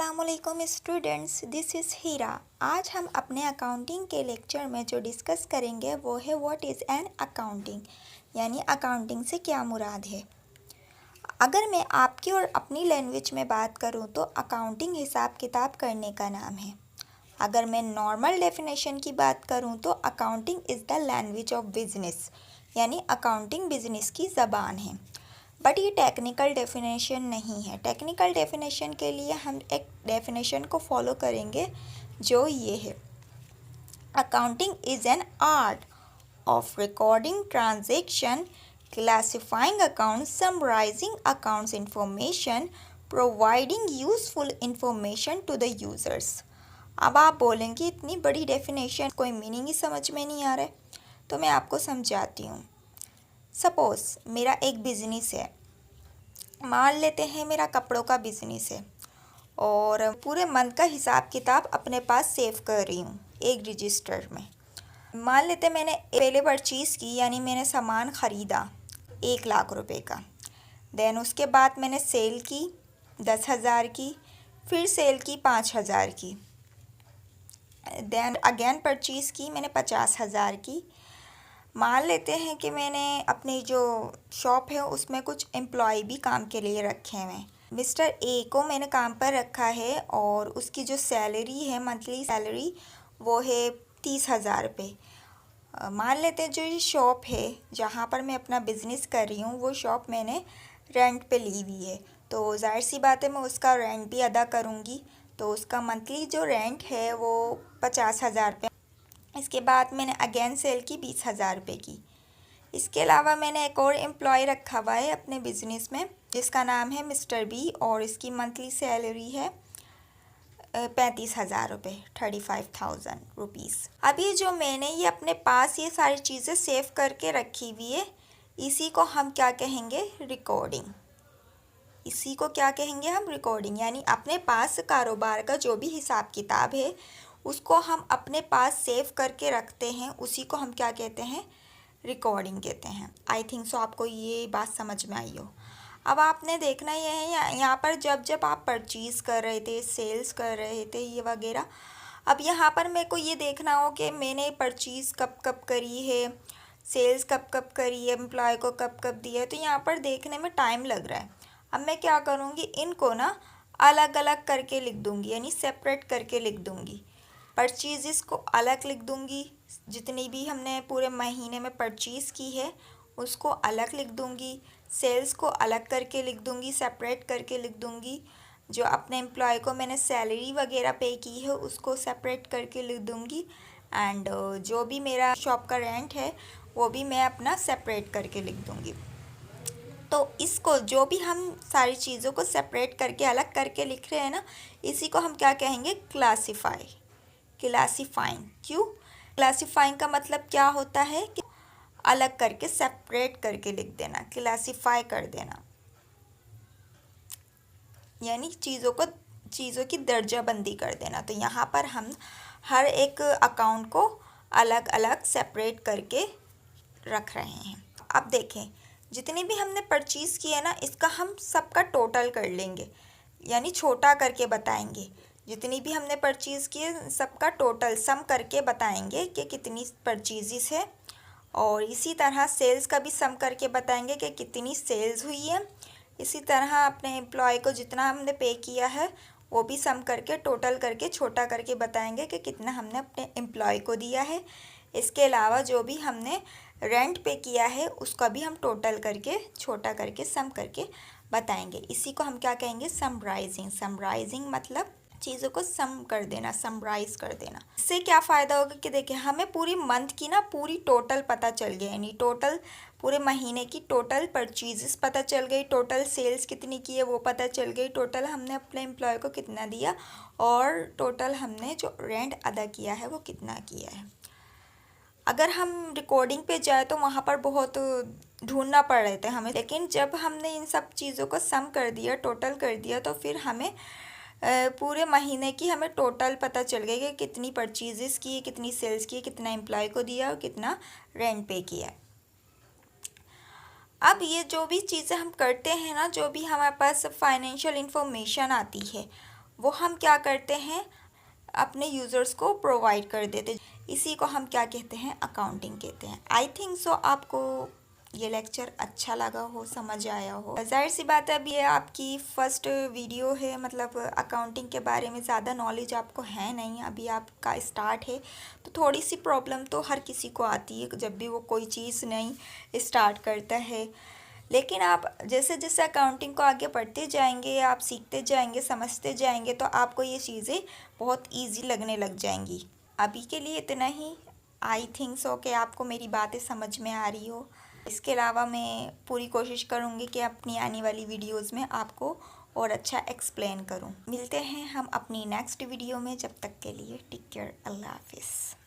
अस्सलामुअलैकुम students, this is हीरा। आज हम अपने अकाउंटिंग के लेक्चर में जो डिस्कस करेंगे वो है व्हाट इज़ एन अकाउंटिंग, यानी अकाउंटिंग से क्या मुराद है। अगर मैं आपकी और अपनी लैंग्वेज में बात करूं तो अकाउंटिंग हिसाब किताब करने का नाम है। अगर मैं नॉर्मल डेफिनेशन की बात करूं तो accounting is the language of business, यानी अकाउंटिंग बिजनेस की ज़बान है। बट ये टेक्निकल डेफिनेशन नहीं है। टेक्निकल डेफिनेशन के लिए हम एक डेफिनेशन को फॉलो करेंगे जो ये है, accounting is an art of recording transaction, classifying accounts, summarising accounts information, providing useful information to the users. अब आप बोलेंगे इतनी बड़ी डेफिनेशन, कोई मीनिंग ही समझ में नहीं आ रहा है, तो मैं आपको समझाती हूँ। सपोज़ मेरा एक बिज़नेस है, मान लेते हैं मेरा कपड़ों का बिज़नेस है और पूरे मंथ का हिसाब किताब अपने पास सेव कर रही हूँ एक रजिस्टर में। मान लेते मैंने पहले परचेज़ की, यानी मैंने सामान ख़रीदा 1 लाख रुपए का। देन उसके बाद मैंने सेल की 10,000 की, फिर सेल की 5,000 की। देन अगेन परचेज़ की मैंने 50,000 की। मान लेते हैं कि मैंने अपनी जो शॉप है उसमें कुछ एम्प्लॉय भी काम के लिए रखे हुए हैं। मिस्टर ए को मैंने काम पर रखा है और उसकी जो सैलरी है, मंथली सैलरी, वो है 30,000 रुपये। मान लेते हैं जो ये शॉप है जहाँ पर मैं अपना बिज़नेस कर रही हूँ, वो शॉप मैंने रेंट पे ली हुई है, तो जाहिर सी बात है मैं उसका रेंट भी अदा करूँगी। तो उसका मंथली जो रेंट है वो 50,000 रुपये। इसके बाद मैंने अगेन सेल की 20,000 रुपये की। इसके अलावा मैंने एक और एम्प्लॉय रखा हुआ है अपने बिज़नेस में जिसका नाम है मिस्टर बी और इसकी मंथली सैलरी है 35,000 रुपये, 35,000 रुपीज़। अभी जो मैंने ये अपने पास ये सारी चीज़ें सेव करके रखी हुई है, इसी को हम क्या कहेंगे, रिकॉर्डिंग। इसी को क्या कहेंगे हम, रिकॉर्डिंग। यानी अपने पास कारोबार का जो भी हिसाब किताब है उसको हम अपने पास सेव करके रखते हैं, उसी को हम क्या कहते हैं, रिकॉर्डिंग कहते हैं। आई थिंक सो आपको ये बात समझ में आई हो। अब आपने देखना ये है यहाँ पर जब जब आप परचेज़ कर रहे थे, सेल्स कर रहे थे, ये वगैरह, अब यहाँ पर मेरे को ये देखना हो कि मैंने परचेज़ कब कब करी है, सेल्स कब कब करी है, एम्प्लॉय को कब कब दिया है, तो यहाँ पर देखने में टाइम लग रहा है। अब मैं क्या करूँगी, इनको ना अलग अलग करके लिख दूँगी, यानी सेपरेट करके लिख दूँगी। परचेज़ को अलग लिख दूँगी, जितनी भी हमने पूरे महीने में परचेज़ की है उसको अलग लिख दूँगी। सेल्स को अलग करके लिख दूँगी, सेपरेट करके लिख दूँगी। जो अपने एम्प्लॉय को मैंने सैलरी वगैरह पे की है उसको सेपरेट करके लिख दूँगी। एंड जो भी मेरा शॉप का रेंट है वो भी मैं अपना सेपरेट करके लिख दूँगी। तो इसको जो भी हम सारी चीज़ों को सेपरेट करके अलग करके लिख रहे हैं ना, इसी को हम क्या कहेंगे, क्लासीफाई, क्लासीफाइंग। क्यों, क्लासीफाइंग का मतलब क्या होता है कि अलग करके सेपरेट करके लिख देना, क्लासीफाई कर देना, यानी चीज़ों की दर्जाबंदी कर देना। तो यहाँ पर हम हर एक अकाउंट को अलग अलग सेपरेट करके रख रहे हैं। अब देखें, जितनी भी हमने परचेज़ किया ना इसका हम सबका टोटल कर लेंगे, यानी छोटा करके बताएंगे। जितनी भी हमने परचेज़ की है सबका टोटल सम करके बताएंगे कि कितनी परचेज़ है, और इसी तरह सेल्स का भी सम करके बताएंगे कि कितनी सेल्स हुई है। इसी तरह अपने एम्प्लॉय को जितना हमने पे किया है वो भी सम करके टोटल करके छोटा करके बताएंगे कि कितना हमने अपने एम्प्लॉय को दिया है। इसके अलावा जो भी हमने रेंट पे किया है उसका भी हम टोटल करके छोटा करके सम करके बताएंगे। इसी को हम क्या कहेंगे, समराइजिंग। समराइजिंग मतलब चीज़ों को सम कर देना, समराइज कर देना। इससे क्या फ़ायदा होगा कि देखिए हमें पूरी मंथ की ना पूरी टोटल पता चल गया, यानी टोटल पूरे महीने की टोटल परचेज़ पता चल गई, टोटल सेल्स कितनी की है वो पता चल गई, टोटल हमने अपने एम्प्लॉय को कितना दिया, और टोटल हमने जो रेंट अदा किया है वो कितना किया है। अगर हम रिकॉर्डिंग पे जाए तो वहाँ पर बहुत ढूंढना पड़ रहे थे हमें, लेकिन जब हमने इन सब चीज़ों को सम कर दिया, टोटल कर दिया, तो फिर हमें पूरे महीने की हमें टोटल पता चल गई कि कितनी परचेज़ की, कितनी सेल्स की, कितना एम्प्लॉय को दिया और कितना रेंट पे किया। अब ये जो भी चीज़ें हम करते हैं ना, जो भी हमारे पास फाइनेंशियल इंफॉर्मेशन आती है वो हम क्या करते हैं, अपने यूज़र्स को प्रोवाइड कर देते। इसी को हम क्या कहते हैं, अकाउंटिंग कहते हैं। आई थिंक सो आपको ये लेक्चर अच्छा लगा हो, समझ आया हो। जाहिर सी बात है, अब ये आपकी फ़र्स्ट वीडियो है, मतलब अकाउंटिंग के बारे में ज़्यादा नॉलेज आपको है नहीं, अभी आपका स्टार्ट है, तो थोड़ी सी प्रॉब्लम तो हर किसी को आती है जब भी वो कोई चीज़ नहीं स्टार्ट करता है। लेकिन आप जैसे जैसे अकाउंटिंग को आगे पढ़ते जाएंगे, आप सीखते जाएंगे, समझते जाएंगे, तो आपको ये चीज़ें बहुत इजी लगने लग जाएंगी। अभी के लिए इतना ही। आई थिंक सो कि आपको मेरी बातें समझ में आ रही हो। इसके अलावा मैं पूरी कोशिश करूँगी कि अपनी आने वाली वीडियोज़ में आपको और अच्छा एक्सप्लेन करूँ। मिलते हैं हम अपनी नेक्स्ट वीडियो में, जब तक के लिए टेक केयर, अल्लाह हाफिज़।